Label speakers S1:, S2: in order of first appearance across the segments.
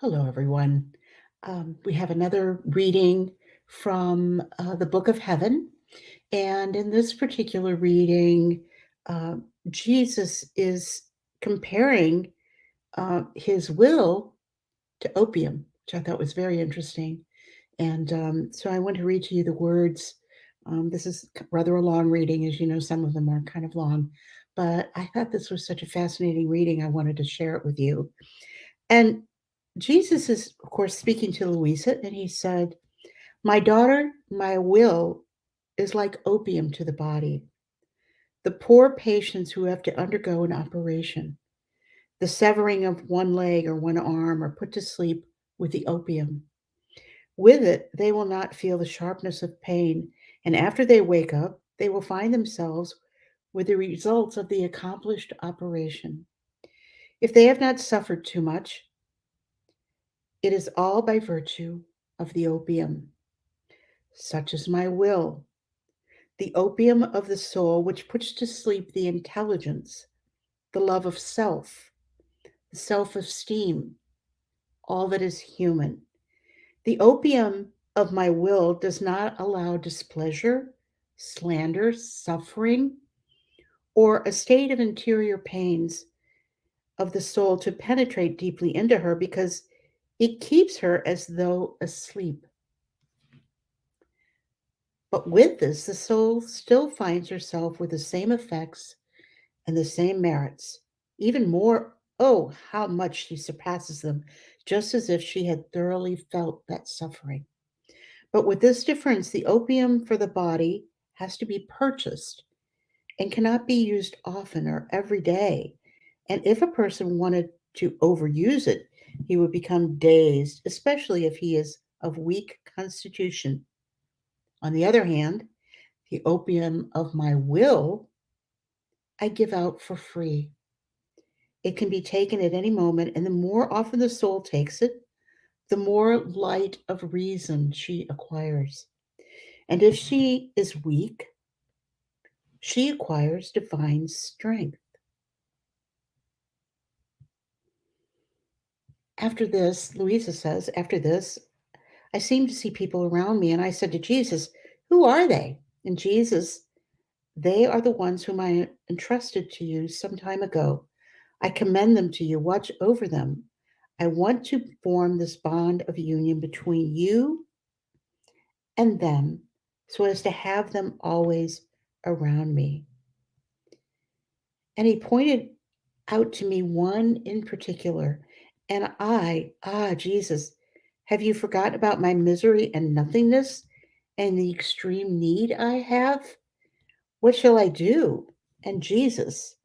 S1: Hello, everyone. We have another reading from the Book of Heaven. And in this particular reading, uh, Jesus is comparing his will to opium, which I thought was very interesting. And so I want to read to you the words. This is rather a long reading, as you know, some of them are kind of long. But I thought this was such a fascinating reading, I wanted to share it with you. And Jesus is, of course, speaking to Louisa, and he said, "My daughter, my will is like opium to the body. The poor patients who have to undergo an operation, the severing of one leg or one arm, are put to sleep with the opium. With it, they will not feel the sharpness of pain, and after they wake up, they will find themselves with the results of the accomplished operation. If they have not suffered too much, it is all by virtue of the opium. Such is my will, the opium of the soul, which puts to sleep the intelligence, the love of self, the self esteem, all that is human. The opium of my will does not allow displeasure, slander, suffering, or a state of interior pains of the soul to penetrate deeply into her because it keeps her as though asleep. But with this, the soul still finds herself with the same effects and the same merits, even more. Oh, how much she surpasses them, just as if she had thoroughly felt that suffering. But with this difference, the opium for the body has to be purchased and cannot be used often or every day. And if a person wanted to overuse it, he would become dazed, especially if he is of weak constitution. On the other hand, the opium of my will I give out for free. It can be taken at any moment, and the more often the soul takes it, the more light of reason she acquires. And if she is weak, she acquires divine strength. After this, Louisa says, after this, I seemed to see people around me, and I said to Jesus, "Who are they?" And Jesus, "They are the ones whom I entrusted to you some time ago. I commend them to you. Watch over them. I want to form this bond of union between you and them so as to have them always around me." And he pointed out to me one in particular. And Jesus, have you forgotten about my misery and nothingness and the extreme need I have? What shall I do? And Jesus,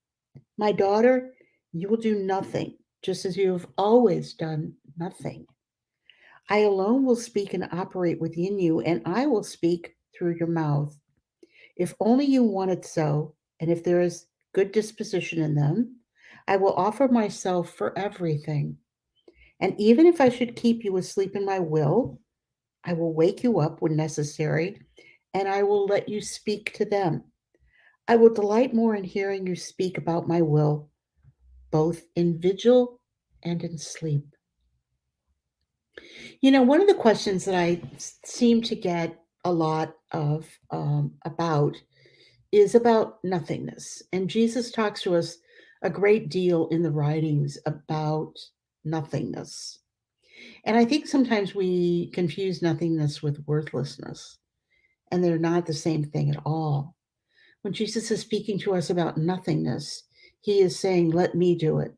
S1: my daughter, you will do nothing, just as you have always done nothing. I alone will speak and operate within you, and I will speak through your mouth. If only you want it so, and if there is good disposition in them, I will offer myself for everything. And even if I should keep you asleep in my will, I will wake you up when necessary, and I will let you speak to them. I will delight more in hearing you speak about my will, both in vigil and in sleep. You know, one of the questions that I seem to get a lot of about is about nothingness. And Jesus talks to us a great deal in the writings about nothingness. And I think sometimes we confuse nothingness with worthlessness, and they're not the same thing at all. When Jesus is speaking to us about nothingness, he is saying, "Let me do it.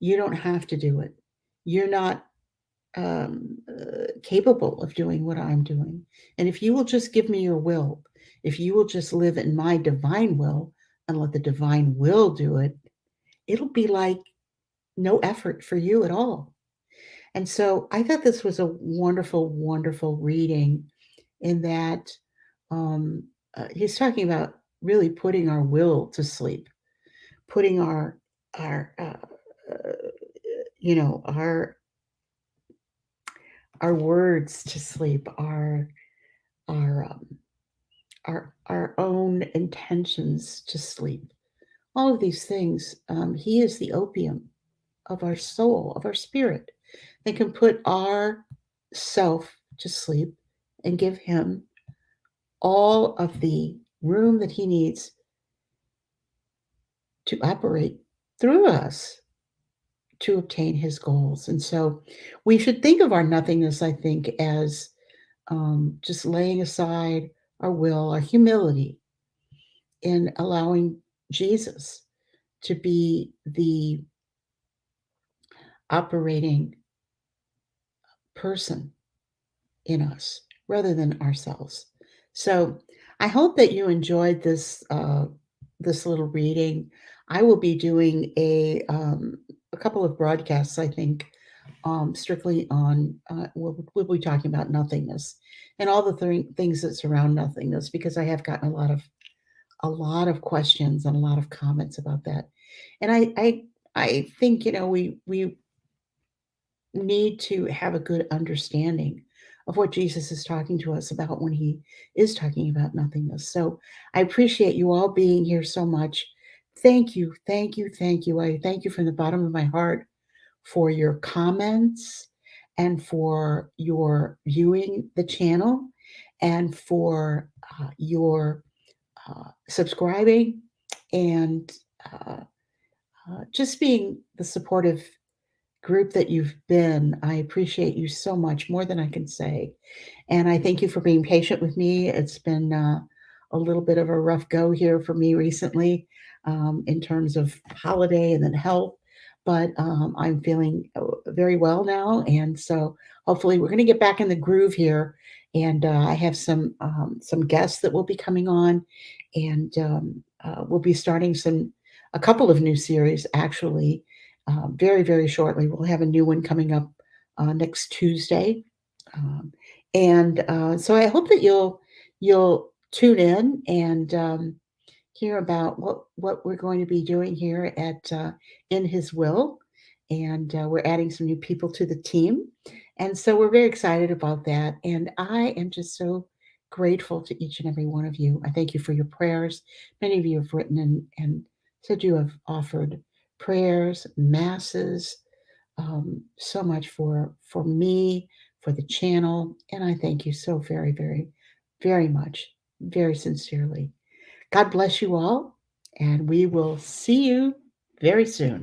S1: You don't have to do it. You're not capable of doing what I'm doing. And if you will just give me your will, if you will just live in my divine will and let the divine will do it, it'll be like no effort for you at all." And so I thought this was a wonderful, wonderful reading in that he's talking about really putting our will to sleep, putting our uh, our words to sleep, our our own intentions to sleep. All of these things. He is the opium of our soul, of our spirit, that can put our self to sleep and give him all of the room that he needs to operate through us to obtain his goals. And so we should think of our nothingness, I think, as just laying aside our will, our humility, in allowing Jesus to be the operating person in us rather than ourselves. So I hope that you enjoyed this little reading. I will be doing a couple of broadcasts, I think, strictly on we'll be talking about nothingness and all the things that surround nothingness, because I have gotten a lot of questions and a lot of comments about that. And I think, we need to have a good understanding of what Jesus is talking to us about when he is talking about nothingness. So I appreciate you all being here so much. Thank you, thank you, thank you. I thank you from the bottom of my heart for your comments and for your viewing the channel and for your subscribing and uh, just being the supportive group that you've been. I appreciate you so much, more than I can say. And I thank you for being patient with me. It's been a little bit of a rough go here for me recently, in terms of holiday and then health. But I'm feeling very well now. And so hopefully we're going to get back in the groove here. And I have some guests that will be coming on. And we'll be starting a couple of new series, actually, very, very shortly. We'll have a new one coming up next Tuesday. Um, and so I hope that you'll tune in and hear about what we're going to be doing here at In His Will. And we're adding some new people to the team. And so we're very excited about that. And I am just so grateful to each and every one of you. I thank you for your prayers. Many of you have written and said you have offered prayers, masses, so much for me, for the channel. And I thank you so very, very, very much, very sincerely. God bless you all, and we will see you very soon.